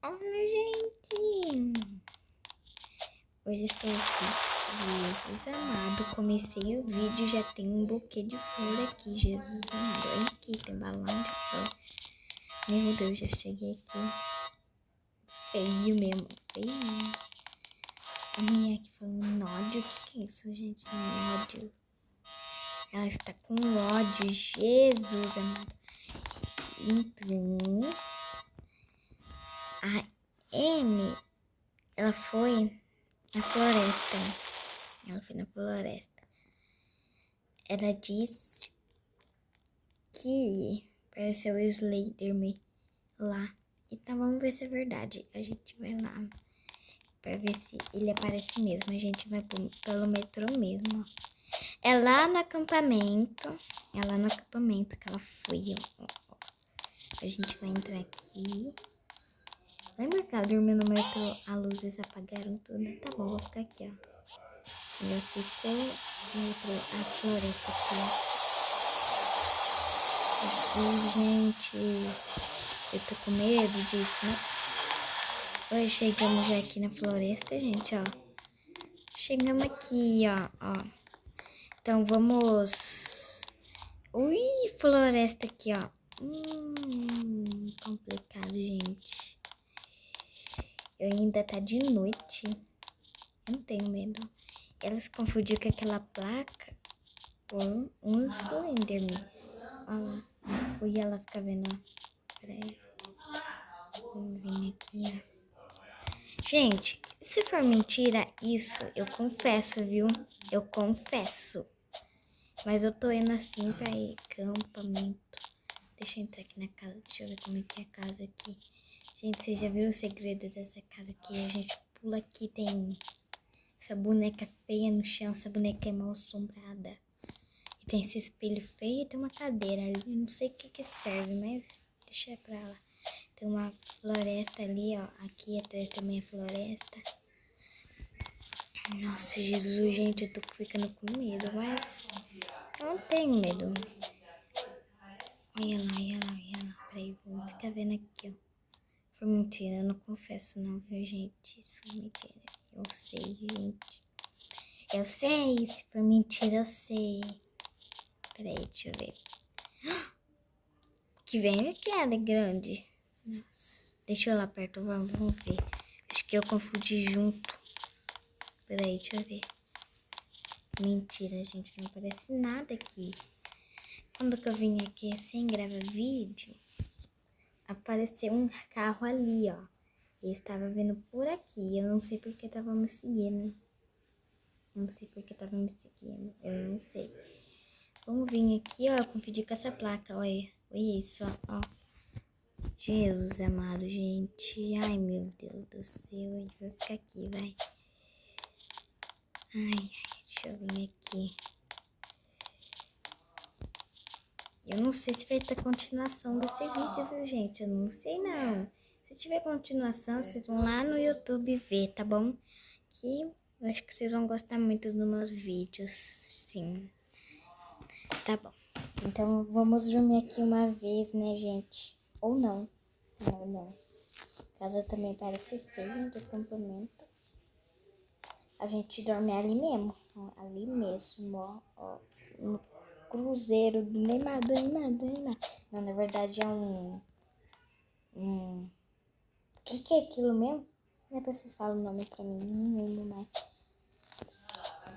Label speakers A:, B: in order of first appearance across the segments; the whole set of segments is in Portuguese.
A: Olha, gente! Hoje estou aqui. Jesus amado, comecei o vídeo e já tem um buquê de flor aqui. Jesus amado, olha aqui, tem balão de flor. Meu Deus, já cheguei aqui. Feio mesmo, feio mesmo. A mulher aqui falando nódio, o que é isso, gente? Nódio. Ela está com ódio, Jesus amado. Então, a M, ela foi na floresta. Ela foi na floresta. Ela disse que apareceu o Slenderman lá. Então vamos ver se é verdade. A gente vai lá pra ver se ele aparece mesmo. A gente vai pelo metrô mesmo. É lá no acampamento. É lá no acampamento que ela foi. Ó. A gente vai entrar aqui. Lembra que ela dormiu no metrô? As luzes apagaram tudo. Tá bom, vou ficar aqui, ó. Ela ficou a floresta aqui, ó. Gente, eu tô com medo disso, né? Oi, chegamos já aqui na floresta, gente, ó. Chegamos aqui, ó. Então, vamos... Ui, floresta aqui, ó. Complicado, gente. Eu ainda tá de noite. Eu não tenho medo. Elas confundiram com aquela placa por um Slenderman. Olha lá. Ui, ela fica vendo, ó. Peraí. Vamos vir aqui, ó. Gente, se for mentira isso, eu confesso, viu? Eu confesso. Mas eu tô indo assim pra ir acampamento. Deixa eu entrar aqui na casa, deixa eu ver como é que é a casa aqui. Gente, vocês já viram o segredo dessa casa aqui? A gente pula aqui, tem essa boneca feia no chão, essa boneca é mal assombrada. E tem esse espelho feio e tem uma cadeira ali, eu não sei o que serve, mas deixa pra lá. Tem uma floresta ali, ó. Aqui atrás também é floresta. Nossa, Jesus, gente, eu tô ficando com medo, mas eu não tenho medo. Olha lá, olha lá, olha lá. Peraí, vamos ficar vendo aqui, ó. Foi mentira, eu não confesso não, viu, gente? Se for mentira, eu sei, gente. Eu sei, se for mentira, eu sei. Peraí, deixa eu ver. Que vem aqui, ela é grande. Nossa, deixa eu lá perto, vamos ver. Acho que eu confundi junto. Peraí, deixa eu ver. Mentira, gente, não aparece nada aqui. Quando que eu vim aqui sem gravar vídeo, apareceu um carro ali, ó. Eu estava vendo por aqui, eu não sei porque tava me seguindo. Não sei porque tava me seguindo, eu não sei. Vamos vir aqui, ó, confundir com essa placa, olha. Olha isso, ó. Jesus amado, gente. Ai, meu Deus do céu. A gente vai ficar aqui, vai. Ai, deixa eu vir aqui. Eu não sei se vai ter continuação desse vídeo, viu, gente? Eu não sei, não. Se tiver continuação, vocês vão lá no YouTube ver, tá bom? Que eu acho que vocês vão gostar muito dos meus vídeos, sim. Tá bom. Então, vamos dormir aqui uma vez, né, gente? Ou não. Não. A casa também parece feia do acampamento. A gente dorme ali mesmo. Ó, ali mesmo, ó. No cruzeiro do Neymar. Não, na verdade é um... O que é aquilo mesmo? Depois vocês falam o nome pra mim, não lembro mais.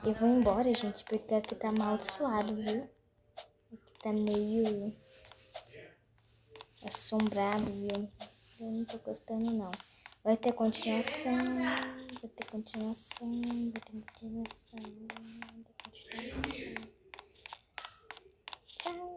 A: Eu vou embora, gente, porque aqui tá amaldiçoado, viu? Aqui tá meio assombrado, viu? Eu não tô gostando, não. Vai ter continuação, vai ter continuação, vai ter continuação, vai ter continuação. Tchau!